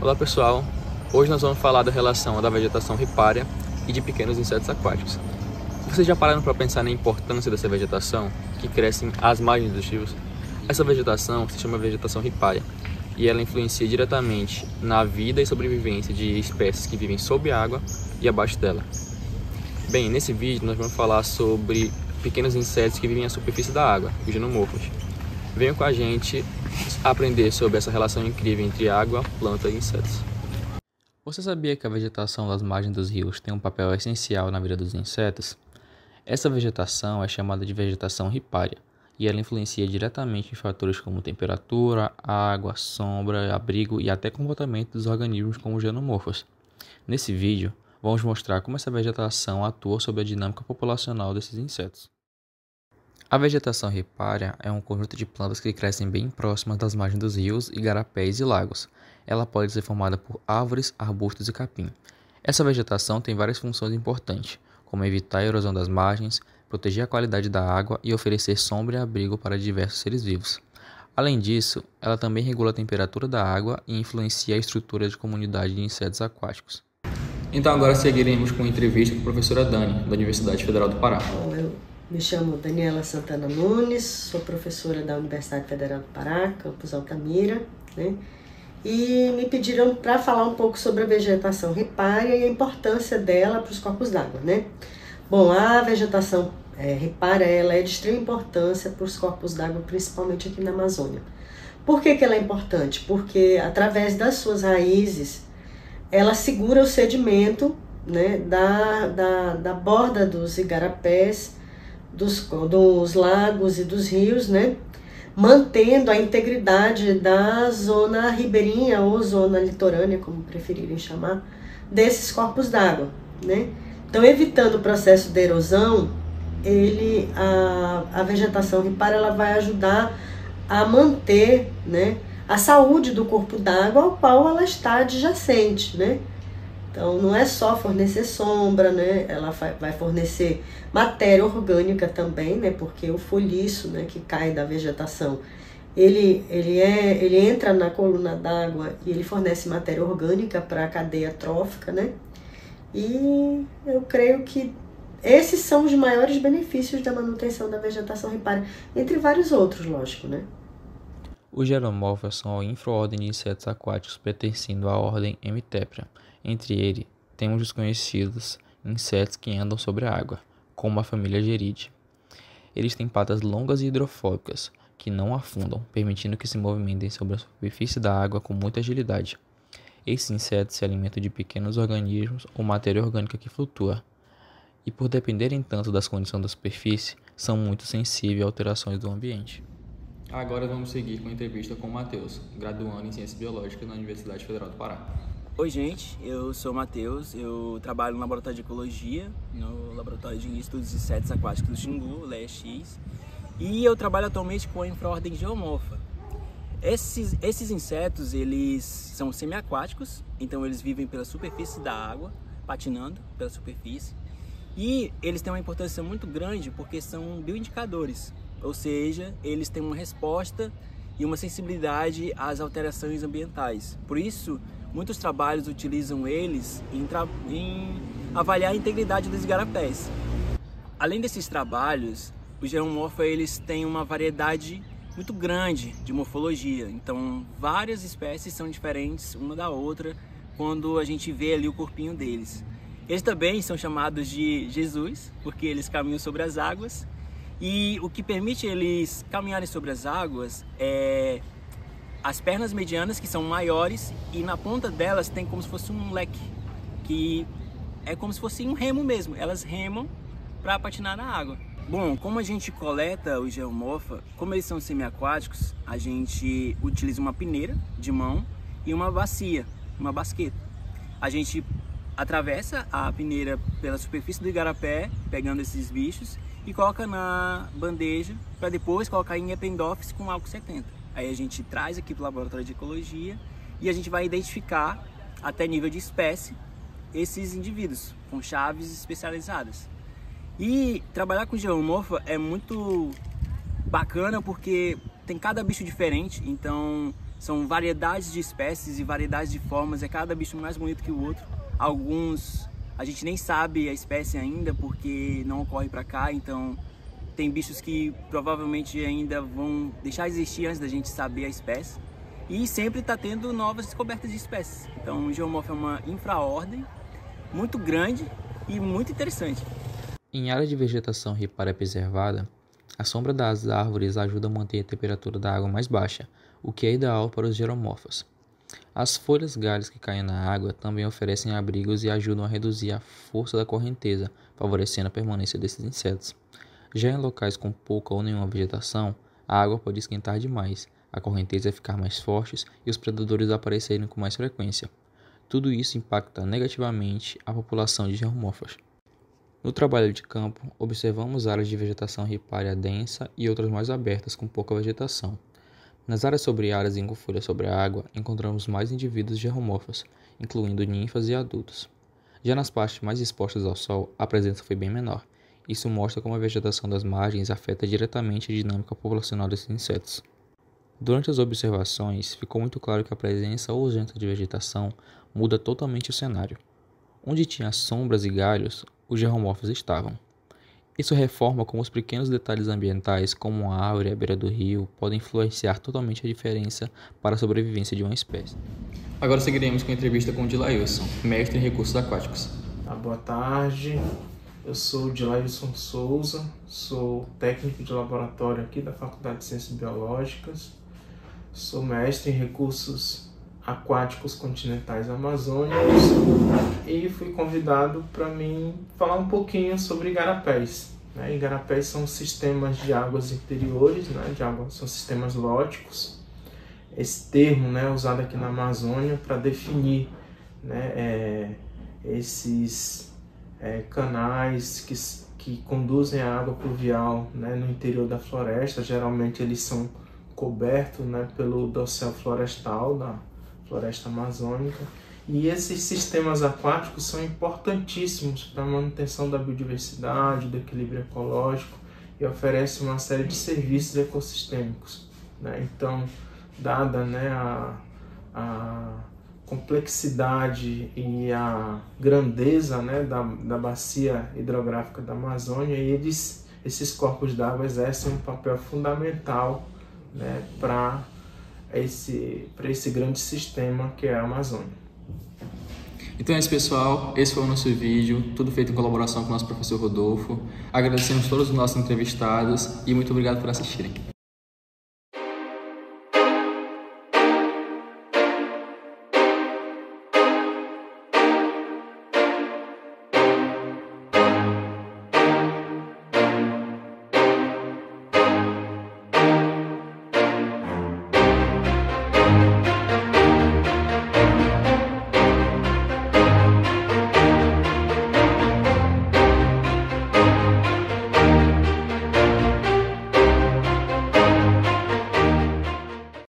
Olá pessoal, hoje nós vamos falar da relação da vegetação ripária e de pequenos insetos aquáticos. Vocês já pararam para pensar na importância dessa vegetação que cresce às margens dos rios? Essa vegetação se chama vegetação ripária e ela influencia diretamente na vida e sobrevivência de espécies que vivem sob a água e abaixo dela. Bem, nesse vídeo nós vamos falar sobre pequenos insetos que vivem à superfície da água, os geomorfos. Venham com a gente aprender sobre essa relação incrível entre água, planta e insetos. Você sabia que a vegetação das margens dos rios tem um papel essencial na vida dos insetos? Essa vegetação é chamada de vegetação ripária e ela influencia diretamente em fatores como temperatura, água, sombra, abrigo e até comportamento dos organismos como os geomorfos. Nesse vídeo, vamos mostrar como essa vegetação atua sobre a dinâmica populacional desses insetos. A vegetação ripária é um conjunto de plantas que crescem bem próximas das margens dos rios, igarapés e lagos. Ela pode ser formada por árvores, arbustos e capim. Essa vegetação tem várias funções importantes, como evitar a erosão das margens, proteger a qualidade da água e oferecer sombra e abrigo para diversos seres vivos. Além disso, ela também regula a temperatura da água e influencia a estrutura de comunidade de insetos aquáticos. Então agora seguiremos com a entrevista com a professora Dani, da Universidade Federal do Pará. Eu me chamo Daniela Santana Nunes, sou professora da Universidade Federal do Pará, campus Altamira, né? E me pediram para falar um pouco sobre a vegetação ripária e a importância dela para os corpos d'água, né? Bom, a vegetação ripária ela é de extrema importância para os corpos d'água, principalmente aqui na Amazônia. Por que ela é importante? Porque através das suas raízes, ela segura o sedimento, né, da borda dos igarapés, dos lagos e dos rios, né, mantendo a integridade da zona ribeirinha ou zona litorânea, como preferirem chamar, desses corpos d'água, né? Então, evitando o processo de erosão, a vegetação ripária ela vai ajudar a manter, né, a saúde do corpo d'água ao qual ela está adjacente, né? Então, não é só fornecer sombra, né? Ela vai fornecer matéria orgânica também, né? Porque o folhiço, né, que cai da vegetação, ele entra na coluna d'água e ele fornece matéria orgânica para a cadeia trófica, né? E eu creio que esses são os maiores benefícios da manutenção da vegetação ripária, entre vários outros, lógico, né? Os geomorfos são a infraordem de insetos aquáticos pertencendo à ordem Hemiptera. Entre eles, temos os conhecidos insetos que andam sobre a água, como a família Geride. Eles têm patas longas e hidrofóbicas, que não afundam, permitindo que se movimentem sobre a superfície da água com muita agilidade. Esses insetos se alimentam de pequenos organismos ou matéria orgânica que flutua, e por dependerem tanto das condições da superfície, são muito sensíveis a alterações do ambiente. Agora vamos seguir com a entrevista com o Matheus, graduando em Ciências Biológicas na Universidade Federal do Pará. Oi gente, eu sou o Matheus, eu trabalho no Laboratório de Ecologia, no Laboratório de Estudos de Insetos Aquáticos do Xingu, LEX, e eu trabalho atualmente com a infraordem geomorfa. Esses insetos, eles são semiaquáticos, então eles vivem pela superfície da água, patinando pela superfície, e eles têm uma importância muito grande porque são bioindicadores, ou seja, eles têm uma resposta e uma sensibilidade às alterações ambientais. Por isso, muitos trabalhos utilizam eles em avaliar a integridade dos igarapés. Além desses trabalhos, os geomorfos eles têm uma variedade muito grande de morfologia, então várias espécies são diferentes uma da outra quando a gente vê ali o corpinho deles. Eles também são chamados de Jesus, porque eles caminham sobre as águas, e o que permite eles caminharem sobre as águas é as pernas medianas, que são maiores, e na ponta delas tem como se fosse um leque, que é como se fosse um remo mesmo, elas remam para patinar na água. Bom, como a gente coleta os geomorfa, como eles são semiaquáticos, a gente utiliza uma peneira de mão e uma bacia, uma basqueta. A gente atravessa a peneira pela superfície do igarapé, pegando esses bichos, e coloca na bandeja para depois colocar em Eppendorf com álcool 70. Aí a gente traz aqui para o Laboratório de Ecologia e a gente vai identificar até nível de espécie esses indivíduos com chaves especializadas. E trabalhar com geomorfa é muito bacana porque tem cada bicho diferente, então São variedades de espécies e variedades de formas, é cada bicho mais bonito que o outro. Alguns a gente nem sabe a espécie ainda porque não ocorre para cá, então tem bichos que provavelmente ainda vão deixar de existir antes da gente saber a espécie. E sempre está tendo novas descobertas de espécies. Então o geomorfo é uma infraordem muito grande e muito interessante. Em área de vegetação ripária preservada, a sombra das árvores ajuda a manter a temperatura da água mais baixa, o que é ideal para os geromorfos. As folhas e galhos que caem na água também oferecem abrigos e ajudam a reduzir a força da correnteza, favorecendo a permanência desses insetos. Já em locais com pouca ou nenhuma vegetação, a água pode esquentar demais, a correnteza ficar mais forte e os predadores aparecerem com mais frequência. Tudo isso impacta negativamente a população de geromorfos. No trabalho de campo, observamos áreas de vegetação ripária densa e outras mais abertas com pouca vegetação. Nas áreas sombreadas e com folhas sobre a água, encontramos mais indivíduos geromorfos, incluindo ninfas e adultos. Já nas partes mais expostas ao sol, a presença foi bem menor. Isso mostra como a vegetação das margens afeta diretamente a dinâmica populacional desses insetos. Durante as observações, ficou muito claro que a presença ou ausência de vegetação muda totalmente o cenário. Onde tinha sombras e galhos, os geromorfos estavam. Isso reforma como os pequenos detalhes ambientais, como uma árvore à beira do rio, podem influenciar totalmente a diferença para a sobrevivência de uma espécie. Agora seguiremos com a entrevista com o Dilailson, mestre em recursos aquáticos. Boa tarde, eu sou o Dilailson Souza, sou técnico de laboratório aqui da Faculdade de Ciências Biológicas, sou mestre em recursos aquáticos continentais amazônicos e fui convidado para mim falar um pouquinho sobre igarapés. Igarapés são sistemas de águas interiores, são sistemas lóticos. Esse termo usado aqui na Amazônia para definir esses canais que conduzem a água pluvial no interior da floresta. Geralmente eles são cobertos pelo dossel florestal da floresta amazônica, e esses sistemas aquáticos são importantíssimos para a manutenção da biodiversidade, do equilíbrio ecológico, e oferecem uma série de serviços ecossistêmicos. Então, dada a complexidade e a grandeza da bacia hidrográfica da Amazônia, esses corpos d'água exercem um papel fundamental para esse grande sistema que é a Amazônia. Então é isso, pessoal, esse foi o nosso vídeo, tudo feito em colaboração com o nosso professor Rodolfo. Agradecemos todos os nossos entrevistados e muito obrigado por assistirem.